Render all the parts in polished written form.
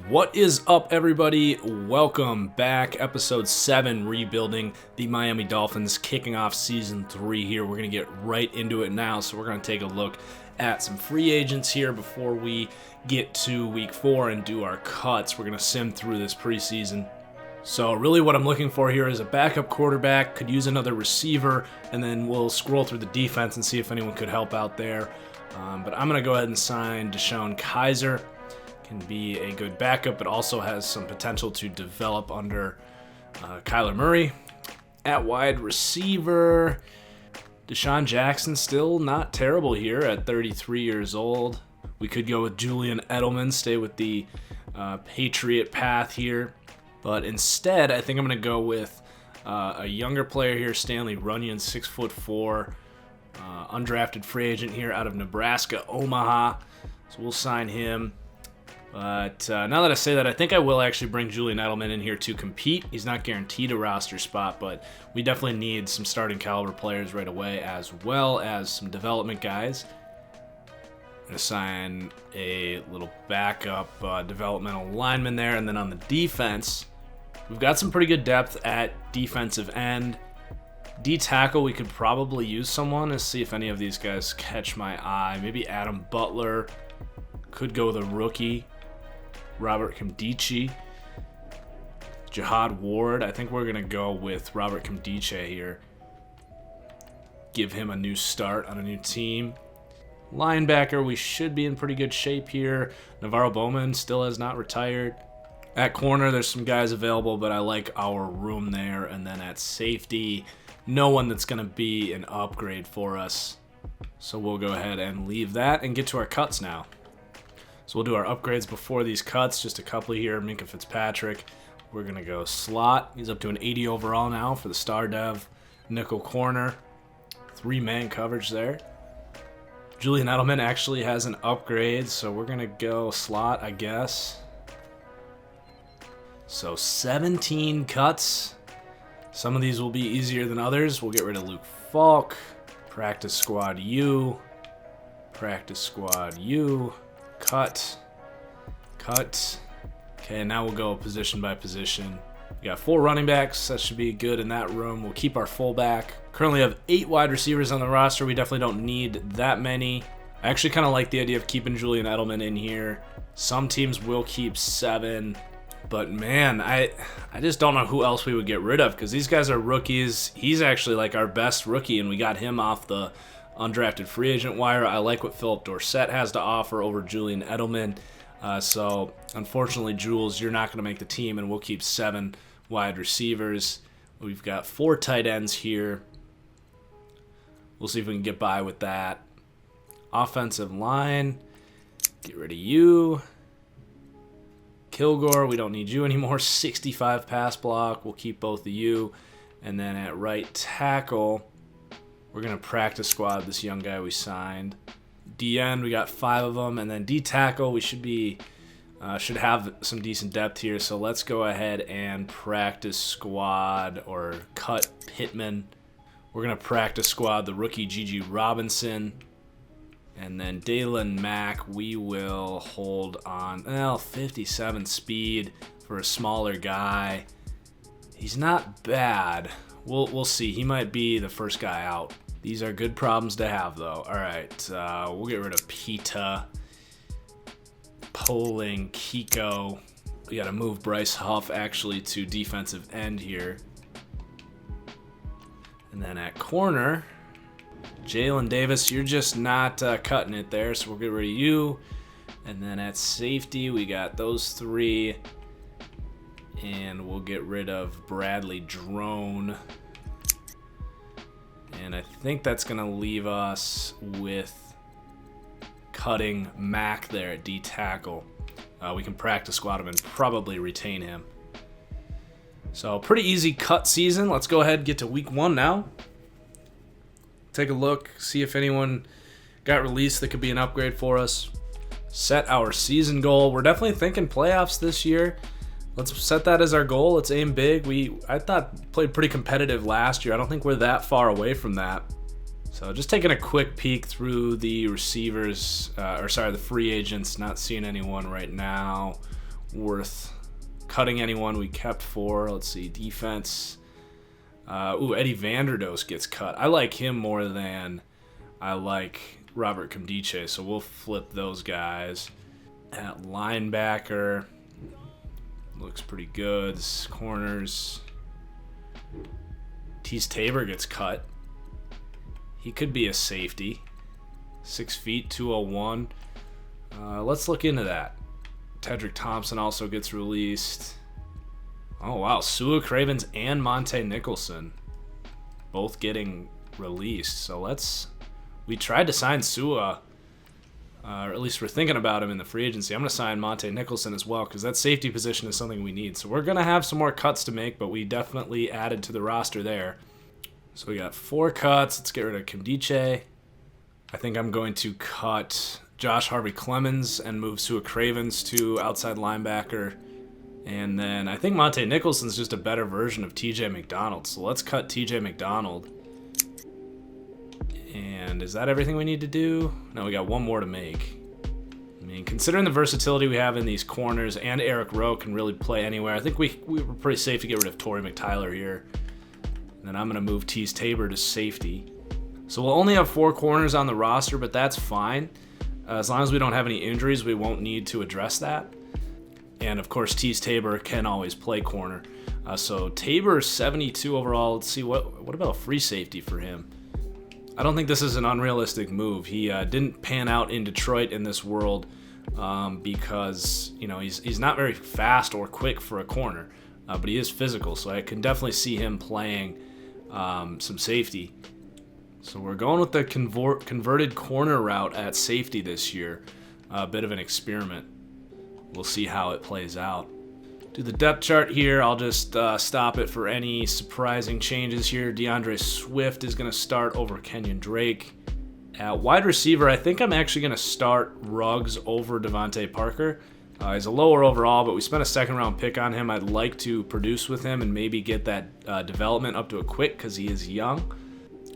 What is up, everybody? Welcome back. Episode 7, rebuilding the Miami Dolphins, kicking off Season 3 here. We're going to get right into it now, so we're going to take a look at some free agents here before we get to Week 4 and do our cuts. We're going to sim through this preseason. So really what I'm looking for here is a backup quarterback, could use another receiver, and then we'll scroll through the defense and see if anyone could help out there. But I'm going to go ahead and sign Deshaun Kaiser. Can be a good backup, but also has some potential to develop under Kyler Murray. At wide receiver, Deshaun Jackson still not terrible here at 33 years old. We could go with Julian Edelman, stay with the Patriot path here. But instead, I think I'm going to go with a younger player here, Stanley Runyon, 6'4", undrafted free agent here out of Nebraska, Omaha. So we'll sign him. But now that I say that, I think I will actually bring Julian Edelman in here to compete. He's not guaranteed a roster spot, but we definitely need some starting caliber players right away, as well as some development guys. I'm going to sign a little backup developmental lineman there. And then on the defense, we've got some pretty good depth at defensive end. D-tackle, we could probably use someone. Let's see if any of these guys catch my eye. Maybe Adam Butler. Could go with a rookie. Robert Nkemdiche, Jihad Ward. I think we're going to go with Robert Nkemdiche here. Give him a new start on a new team. Linebacker, we should be in pretty good shape here. Navarro Bowman still has not retired. At corner, there's some guys available, but I like our room there. And then at safety, no one that's going to be an upgrade for us. So we'll go ahead and leave that and get to our cuts now. So we'll do our upgrades before these cuts, just a couple here. Minkah Fitzpatrick, we're going to go slot. He's up to an 80 overall now for the star dev. Nickel corner, 3-man coverage there. Julian Edelman actually has an upgrade, so we're going to go slot, I guess. So 17 cuts. Some of these will be easier than others. We'll get rid of Luke Falk. Practice squad U. Practice squad U. Cut. Okay, now we'll go position by position. We got 4 running backs. That should be good in that room. We'll keep our fullback. Currently have 8 wide receivers on the roster. We definitely don't need that many. I actually kind of like the idea of keeping Julian Edelman in here. Some teams will keep 7. But man, I just don't know who else we would get rid of, because these guys are rookies. He's actually like our best rookie, and we got him off the undrafted free agent wire. I like what Philip Dorsett has to offer over Julian Edelman. So unfortunately, Jules, you're not going to make the team, and we'll keep 7 wide receivers. We've got 4 tight ends here. We'll see if we can get by with that. Offensive line, get rid of you. Kilgore, we don't need you anymore. 65 pass block. We'll keep both of you. And then at right tackle, we're going to practice squad this young guy we signed. D-end, we got 5 of them. And then D-tackle, we should have some decent depth here. So let's go ahead and practice squad or cut Pittman. We're going to practice squad the rookie Gigi Robinson. And then Dalen Mack, we will hold on. 57 speed for a smaller guy. He's not bad. We'll see. He might be the first guy out. These are good problems to have, though. All right, we'll get rid of Pita, Poling, Kiko. We got to move Bryce Huff actually to defensive end here. And then at corner, Jalen Davis, you're just not cutting it there, so we'll get rid of you. And then at safety, we got those 3. And we'll get rid of Bradley Drone. And I think that's going to leave us with cutting Mac there at D-tackle. We can practice squad him and probably retain him. So pretty easy cut season. Let's go ahead and get to week 1 now. Take a look, see if anyone got released that could be an upgrade for us. Set our season goal. We're definitely thinking playoffs this year. Let's set that as our goal. Let's aim big. I thought played pretty competitive last year. I don't think we're that far away from that. So just taking a quick peek through the receivers, the free agents, not seeing anyone right now worth cutting anyone. We kept 4. Let's see, defense. Eddie Vanderdoes gets cut. I like him more than I like Robert Comdice, so we'll flip those guys. At linebacker, looks pretty good. Corners. Tease Tabor gets cut. He could be a safety. 6 feet, 201. Let's look into that. Tedrick Thompson also gets released. Oh, wow. Sua Cravens and Monte Nicholson both getting released. So we tried to sign Sua, or at least we're thinking about him in the free agency. I'm going to sign Monte Nicholson as well because that safety position is something we need. So we're going to have some more cuts to make, but we definitely added to the roster there. So we got 4 cuts. Let's get rid of Kimdiche. I think I'm going to cut Josh Harvey Clemens and move Sua Cravens to outside linebacker. And then I think Monte Nicholson's just a better version of TJ McDonald. So let's cut TJ McDonald. And is that everything we need to do? No, we got one more to make. I mean, considering the versatility we have in these corners, and Eric Rowe can really play anywhere, I think we were pretty safe to get rid of Torrey McTyler here. And then I'm going to move Tease Tabor to safety. So we'll only have 4 corners on the roster, but that's fine. As long as we don't have any injuries, we won't need to address that. And of course, Tease Tabor can always play corner. So Tabor 72 overall. Let's see, what about a free safety for him? I don't think this is an unrealistic move. He didn't pan out in Detroit in this world because he's not very fast or quick for a corner, but he is physical. So I can definitely see him playing some safety. So we're going with the converted corner route at safety this year. A bit of an experiment. We'll see how it plays out. Do the depth chart here. I'll just stop it for any surprising changes here. DeAndre Swift is going to start over Kenyon Drake. At wide receiver, I think I'm actually going to start Ruggs over Devontae Parker. He's a lower overall, but we spent a second-round pick on him. I'd like to produce with him and maybe get that development up to a quick because he is young.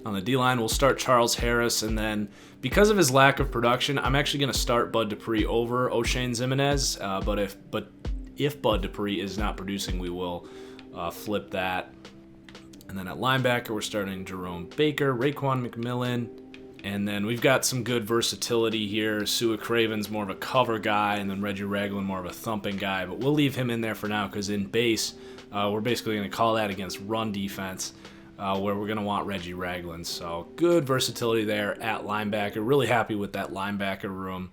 On the D-line, we'll start Charles Harris, and then because of his lack of production, I'm actually going to start Bud Dupree over O'Shane Ximenez, but if Bud Dupree is not producing, we will flip that. And then at linebacker, we're starting Jerome Baker, Raekwon McMillan, and then we've got some good versatility here. Sua Cravens more of a cover guy, and then Reggie Ragland more of a thumping guy, but we'll leave him in there for now because in base, we're basically going to call that against run defense. Where we're going to want Reggie Ragland. So good versatility there at linebacker. Really happy with that linebacker room.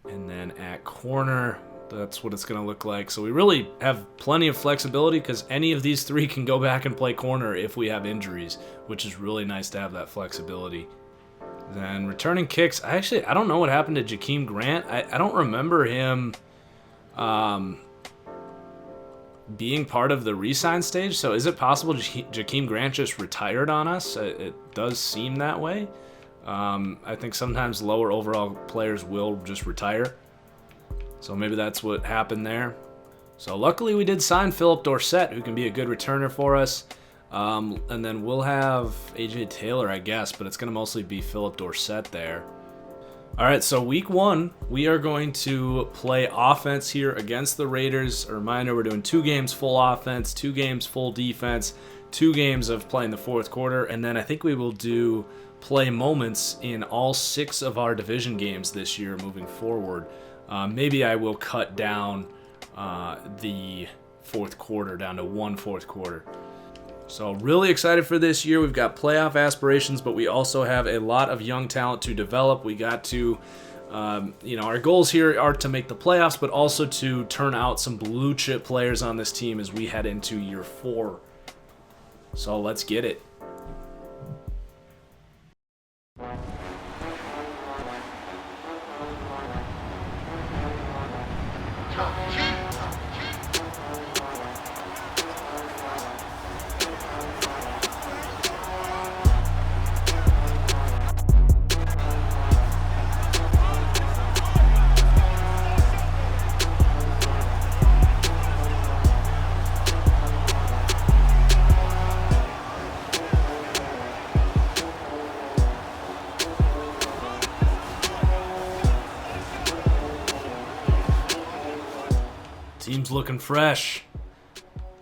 And then at corner, that's what it's going to look like. So we really have plenty of flexibility because any of these 3 can go back and play corner if we have injuries, which is really nice to have that flexibility. Then returning kicks. I don't know what happened to Jakeem Grant. I don't remember him being part of the re-sign stage. So is it possible Jakeem Grant just retired on us? It does seem that way. I think sometimes lower overall players will just retire. So maybe that's what happened there. So luckily we did sign Philip Dorsett, who can be a good returner for us. And then we'll have AJ Taylor, I guess, but it's going to mostly be Philip Dorsett there. All right, so week 1, we are going to play offense here against the Raiders. A reminder, we're doing 2 games full offense, 2 games full defense, 2 games of playing the fourth quarter, and then I think we will do play moments in all 6 of our division games this year moving forward. Maybe I will cut down the fourth quarter down to 1 fourth quarter. So really excited for this year. We've got playoff aspirations, but we also have a lot of young talent to develop. We got to, our goals here are to make the playoffs, but also to turn out some blue chip players on this team as we head into year 4. So let's get it. Team's looking fresh.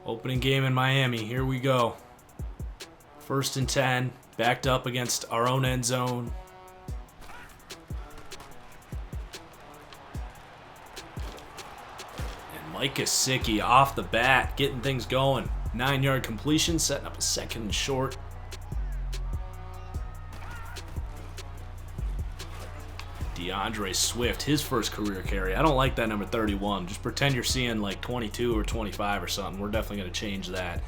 Opening game in Miami. Here we go. 1st and 10. Backed up against our own end zone. And Mike Gesicki off the bat, getting things going. 9-yard completion, setting up a 2nd and short. DeAndre Swift, his first career carry. I don't like that number 31. Just pretend you're seeing like 22 or 25 or something. We're definitely going to change that.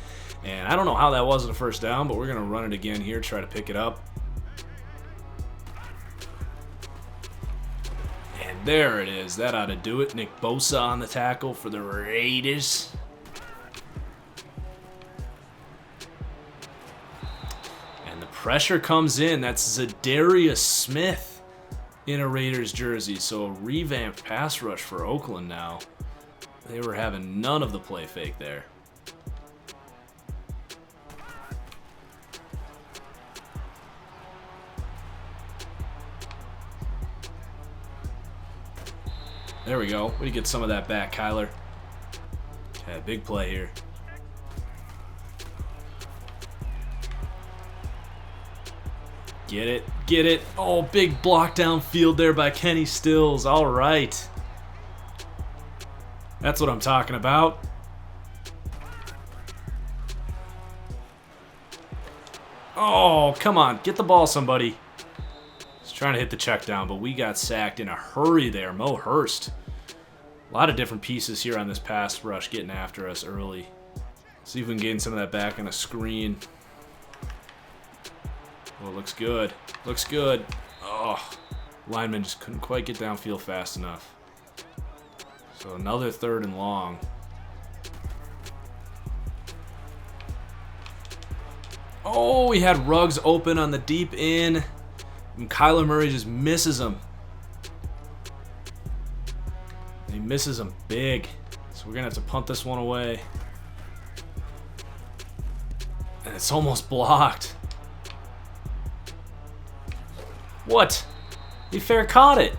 And I don't know how that wasn't a first down, but we're going to run it again here, try to pick it up. And there it is. That ought to do it. Nick Bosa on the tackle for the Raiders. And the pressure comes in. That's Zadarius Smith in a Raiders jersey. So a revamped pass rush for Oakland now. They were having none of the play fake there. There we go. We get some of that back, Kyler. Okay, big play here. Get it. Get it. Oh, big block downfield there by Kenny Stills. All right. That's what I'm talking about. Oh, come on. Get the ball, somebody. He's trying to hit the check down, but we got sacked in a hurry there. Mo Hurst. A lot of different pieces here on this pass rush getting after us early. See if we can gain some of that back on a screen. Oh, looks good. Looks good. Oh, lineman just couldn't quite get downfield fast enough. So another 3rd and long. Oh, we had Ruggs open on the deep in. And Kyler Murray just misses him. And he misses him big. So we're going to have to punt this one away. And it's almost blocked. What? He fair caught it.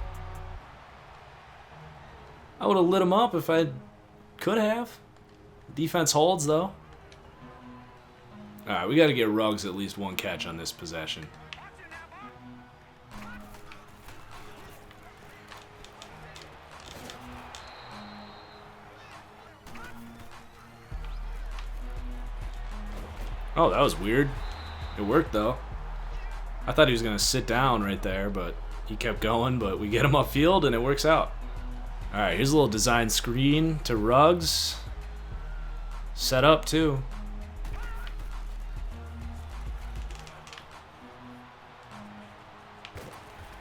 I would have lit him up if I could have. Defense holds, though. All right, we got to get Ruggs at least one catch on this possession. Oh, that was weird. It worked, though. I thought he was going to sit down right there, but he kept going. But we get him upfield, and it works out. All right, here's a little design screen to Ruggs. Set up, too.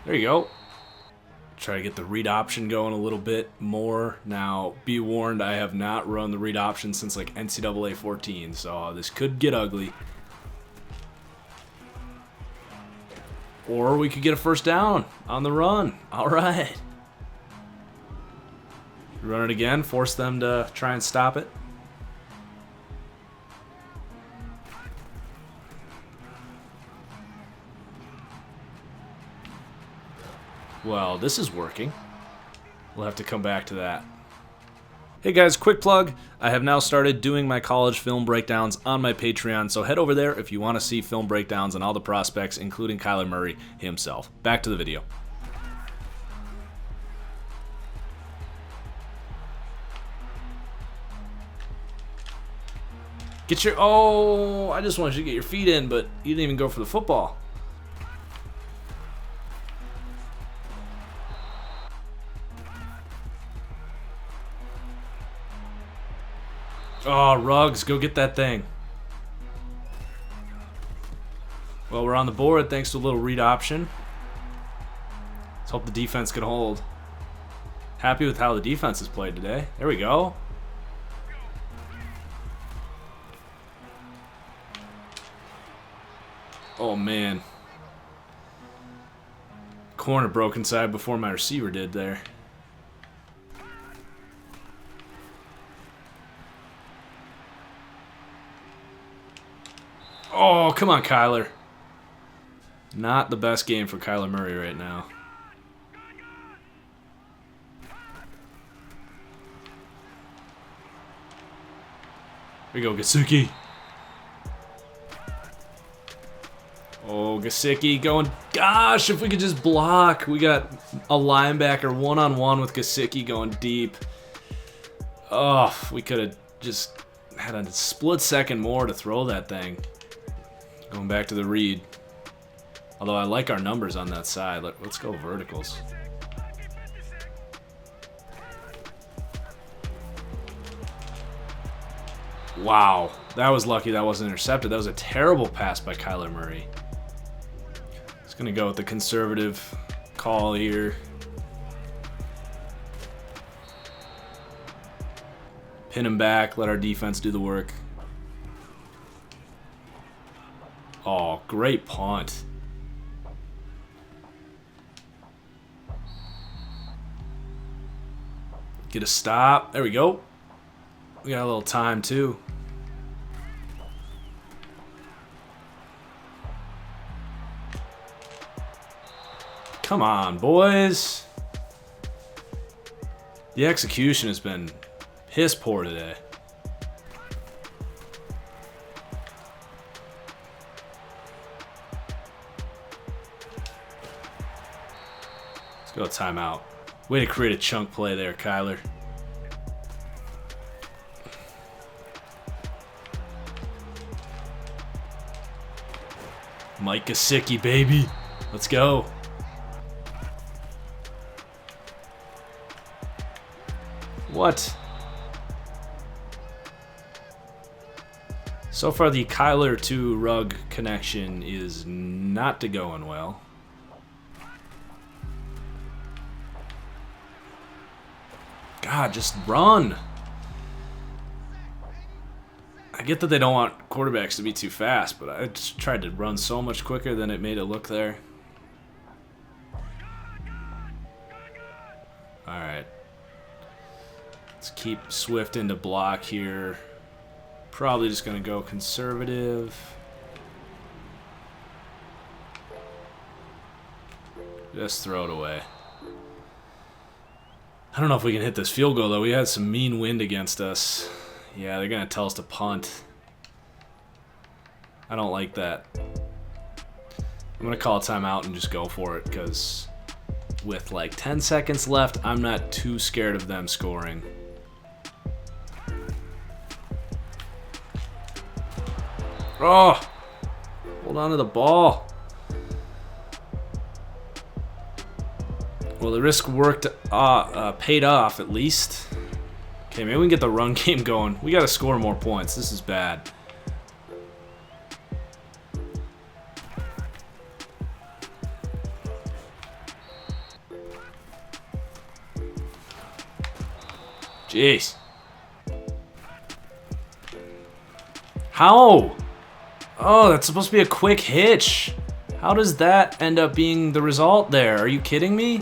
There you go. Try to get the read option going a little bit more. Now, be warned, I have not run the read option since like NCAA 14, so this could get ugly. Or we could get a first down on the run. All right. Run it again, force them to try and stop it. Well, this is working. We'll have to come back to that. Hey guys, quick plug. I have now started doing my college film breakdowns on my Patreon, so head over there if you want to see film breakdowns on all the prospects, including Kyler Murray himself. Back to the video. Get your... Oh, I just wanted you to get your feet in, but you didn't even go for the football. Oh, Ruggs, go get that thing. Well, we're on the board thanks to a little read option. Let's hope the defense can hold. Happy with how the defense has played today. There we go. Oh, man. Corner broke inside before my receiver did there. Oh, come on, Kyler. Not the best game for Kyler Murray right now. Here we go, Gesicki. Oh, Gesicki going. Gosh, if we could just block. We got a linebacker one-on-one with Gesicki going deep. Oh, we could have just had a split second more to throw that thing. Going back to the read. Although I like our numbers on that side. Let's go verticals. Wow, that was lucky that wasn't intercepted. That was a terrible pass by Kyler Murray. Just gonna go with the conservative call here. Pin him back, let our defense do the work. Oh, great punt. Get a stop. There we go. We got a little time too. Come on, boys. The execution has been piss poor today. Let's go timeout. Way to create a chunk play there, Kyler. Mike Gesicki, baby. Let's go. What? So far, the Kyler to Rugg connection is not going well. God, just run. I get that they don't want quarterbacks to be too fast, but I just tried to run so much quicker than it made it look there. All right. Let's keep Swift into block here. Probably just going to go conservative. Just throw it away. I don't know if we can hit this field goal, though. We had some mean wind against us. Yeah, they're going to tell us to punt. I don't like that. I'm going to call a timeout and just go for it, because with like 10 seconds left, I'm not too scared of them scoring. Oh! Hold on to the ball. Well, the risk worked, paid off at least. Okay, maybe we can get the run game going. We got to score more points. This is bad. Jeez. How? Oh, that's supposed to be a quick hitch. How does that end up being the result there? Are you kidding me?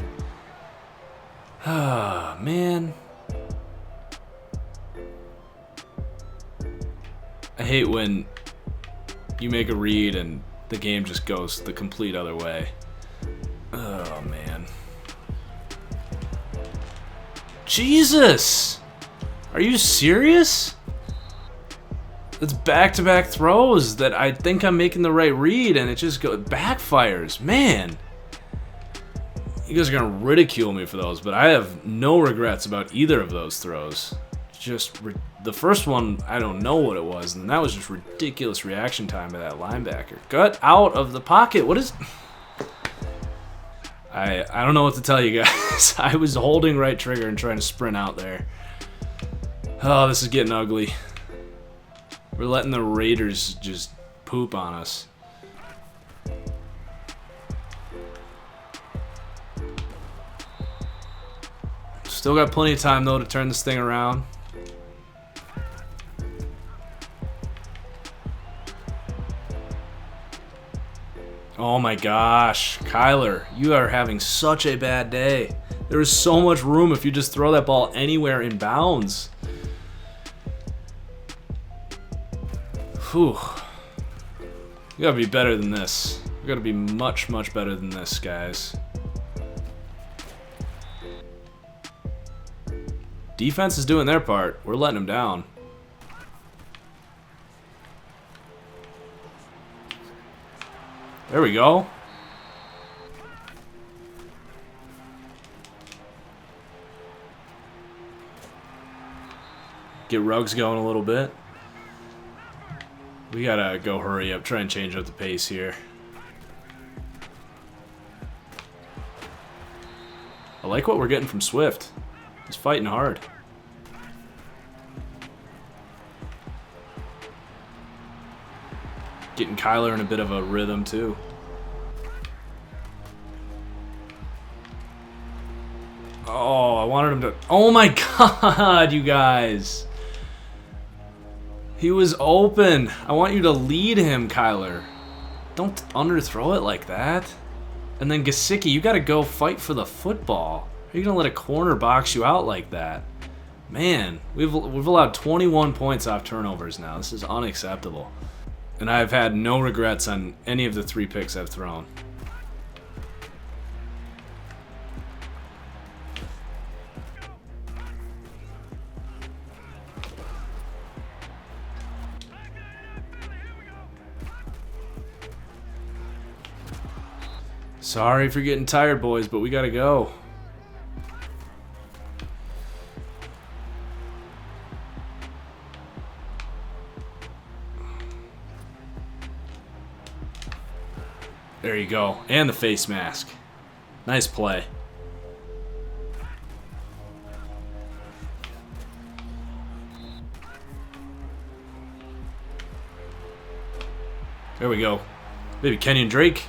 Ah, man. I hate when you make a read and the game just goes the complete other way. Oh, man. Jesus! Are you serious? It's back-to-back throws that I think I'm making the right read and it just backfires. Man. You guys are going to ridicule me for those, but I have no regrets about either of those throws. Just the first one, I don't know what it was, and that was just ridiculous reaction time by that linebacker. Gut out of the pocket. What is... I don't know what to tell you guys. I was holding right trigger and trying to sprint out there. Oh, this is getting ugly. We're letting the Raiders just poop on us. Still got plenty of time, though, to turn this thing around. Oh my gosh, Kyler, you are having such a bad day. There is so much room if you just throw that ball anywhere in bounds. Whew. You gotta be better than this. You gotta be much, much better than this, guys. Defense is doing their part. We're letting them down. There we go. Get Ruggs going a little bit. We gotta go hurry up, try and change up the pace here. I like what we're getting from Swift. He's fighting hard. Getting Kyler in a bit of a rhythm too. Oh, I wanted him to... Oh my god, you guys. He was open. I want you to lead him, Kyler. Don't underthrow it like that. And then Gesicki, you got to go fight for the football. Are you going to let a corner box you out like that? Man, we've allowed 21 points off turnovers now. This is unacceptable. And I've had no regrets on any of the 3 picks I've thrown. Sorry for getting tired, boys, but we gotta go. There you go. And the face mask. Nice play. There we go. Maybe Kenyon Drake.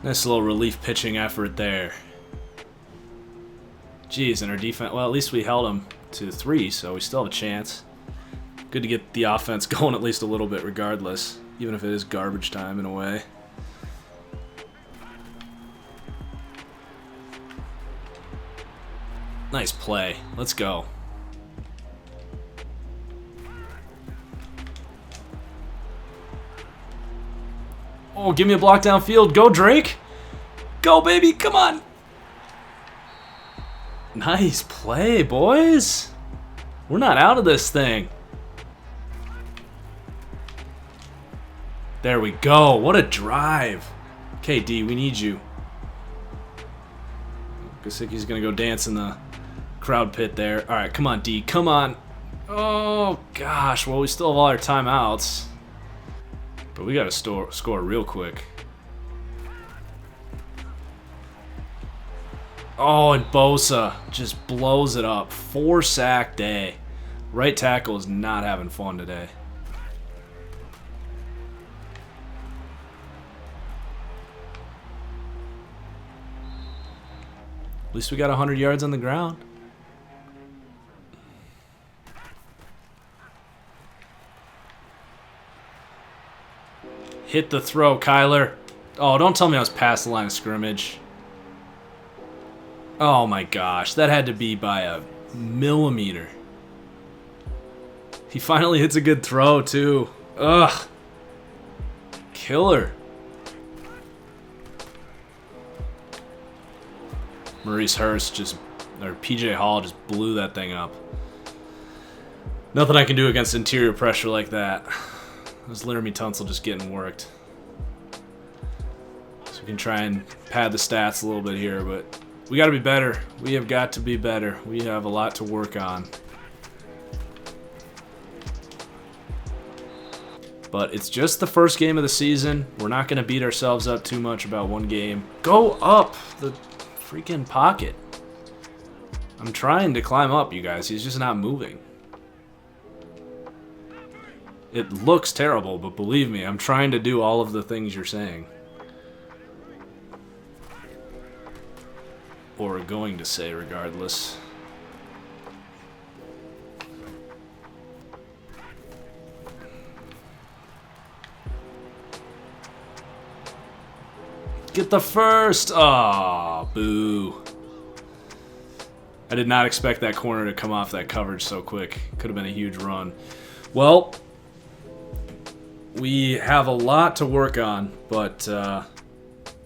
Nice little relief pitching effort there. Jeez, and our defense... Well, at least we held them to 3, so we still have a chance. Good to get the offense going at least a little bit regardless, even if it is garbage time in a way. Nice play. Let's go. Oh, give me a block downfield. Go, Drake. Go, baby. Come on. Nice play, boys. We're not out of this thing. There we go. What a drive. Okay, D, we need you. Gesicki's going to go dance in the crowd pit there. All right, come on, D. Come on. Oh, gosh. Well, we still have all our timeouts. But we got to score real quick. Oh, and Bosa just blows it up. 4-sack day. Right tackle is not having fun today. At least we got 100 yards on the ground. Hit the throw, Kyler. Oh, don't tell me I was past the line of scrimmage. Oh my gosh, that had to be by a millimeter. He finally hits a good throw, too. Ugh. Killer. Maurice Hurst or PJ Hall just blew that thing up. Nothing I can do against interior pressure like that. It was Laramie Tunsil just getting worked. So we can try and pad the stats a little bit here, but we got to be better. We have got to be better. We have a lot to work on. But it's just the first game of the season. We're not going to beat ourselves up too much about one game. Go up the freaking pocket. I'm trying to climb up, you guys. He's just not moving. It looks terrible, but believe me, I'm trying to do all of the things you're saying. Or going to say, regardless. Get the first! Aw, boo. I did not expect that corner to come off that coverage so quick. Could have been a huge run. Well, we have a lot to work on, but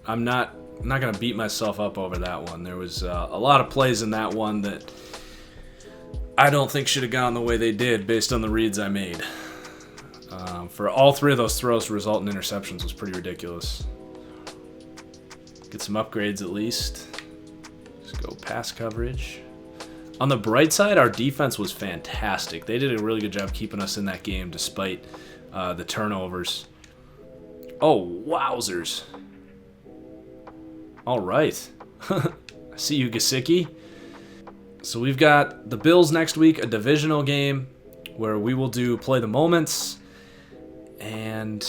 I'm not going to beat myself up over that one. There was a lot of plays in that one that I don't think should have gone the way they did based on the reads I made. For all three of those throws to result in interceptions was pretty ridiculous. Get some upgrades at least. Just go pass coverage. On the bright side, our defense was fantastic. They did a really good job keeping us in that game despite the turnovers. Oh, wowzers. All right. I see you, Gesicki. So we've got the Bills next week, a divisional game where we will do play the moments. And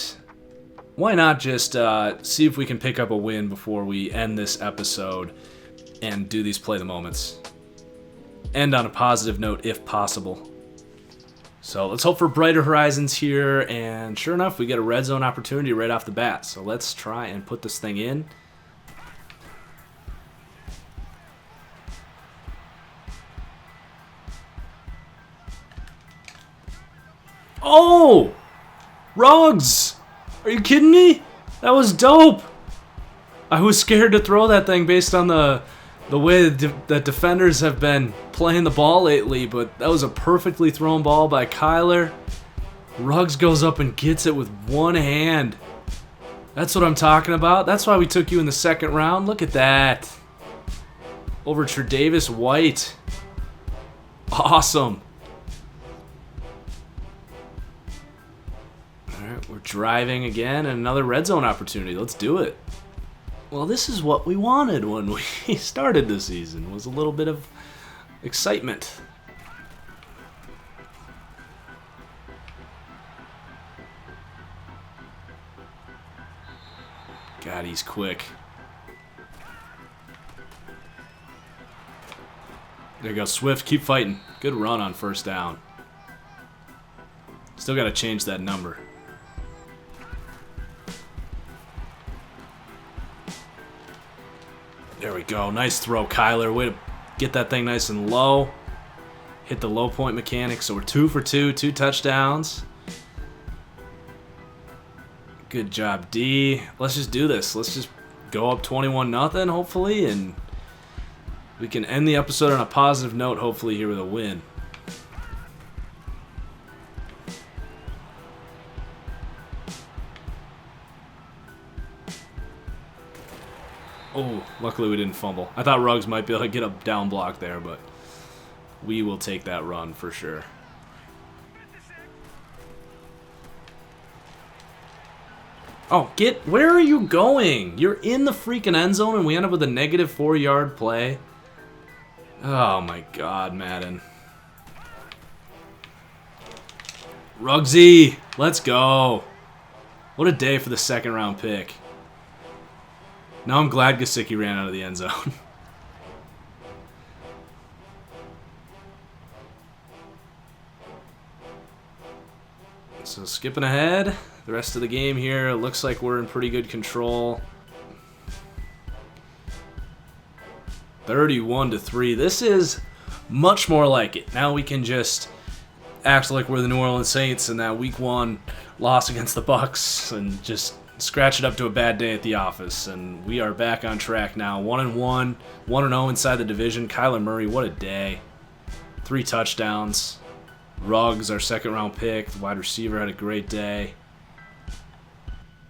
why not just see if we can pick up a win before we end this episode and do these play the moments. End on a positive note if possible. So let's hope for brighter horizons here, and sure enough, we get a red zone opportunity right off the bat. So let's try and put this thing in. Oh! Ruggs! Are you kidding me? That was dope! I was scared to throw that thing based on the way that defenders have been playing the ball lately, but that was a perfectly thrown ball by Kyler. Ruggs goes up and gets it with one hand. That's what I'm talking about. That's why we took you in the second round. Look at that. Over Tre'Davious White. Awesome. All right, we're driving again, and another red zone opportunity. Let's do it. Well, this is what we wanted when we started the season, was a little bit of excitement. God, he's quick. There you go, Swift, keep fighting. Good run on first down. Still got to change that number. There we go. Nice throw, Kyler. Way to get that thing nice and low. Hit the low point mechanic. So we're 2 for 2, 2 touchdowns. Good job, D. Let's just do this. Let's just go up 21-0, hopefully, and we can end the episode on a positive note, hopefully, here with a win. Oh, luckily we didn't fumble. I thought Ruggs might be able to get a down block there, but we will take that run for sure. Oh, where are you going? You're in the freaking end zone and we end up with a negative 4-yard play. Oh my God, Madden. Ruggsy, let's go. What a day for the second round pick. Now I'm glad Gesicki ran out of the end zone. So skipping ahead, the rest of the game here, it looks like we're in pretty good control. 31-3. This is much more like it. Now we can just act like we're the New Orleans Saints in that Week 1 loss against the Bucs and just scratch it up to a bad day at the office, and we are back on track now. 1-1, 1-0 inside the division. Kyler Murray, what a day. 3 touchdowns. Ruggs, our second-round pick, the wide receiver, had a great day.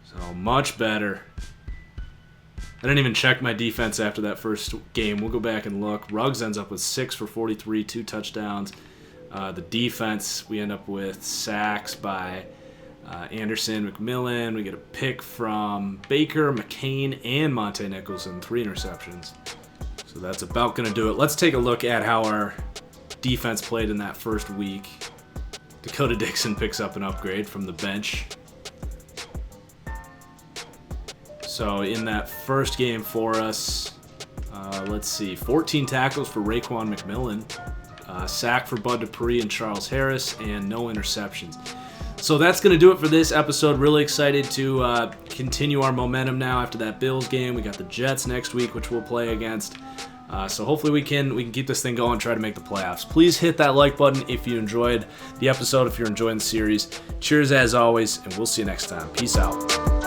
So much better. I didn't even check my defense after that first game. We'll go back and look. Ruggs ends up with 6 for 43, 2 touchdowns. The defense, we end up with sacks by Anderson, McMillan. We get a pick from Baker, McCain, and Monte Nichols, and 3 interceptions. So that's about going to do it. Let's take a look at how our defense played in that first week. Dakota Dixon picks up an upgrade from the bench. So in that first game for us, let's see, 14 tackles for Raekwon McMillan, sack for Bud Dupree and Charles Harris, and no interceptions. So that's going to do it for this episode. Really excited to continue our momentum now after that Bills game. We got the Jets next week, which we'll play against. So hopefully we can keep this thing going, try to make the playoffs. Please hit that like button if you enjoyed the episode, if you're enjoying the series. Cheers as always, and we'll see you next time. Peace out.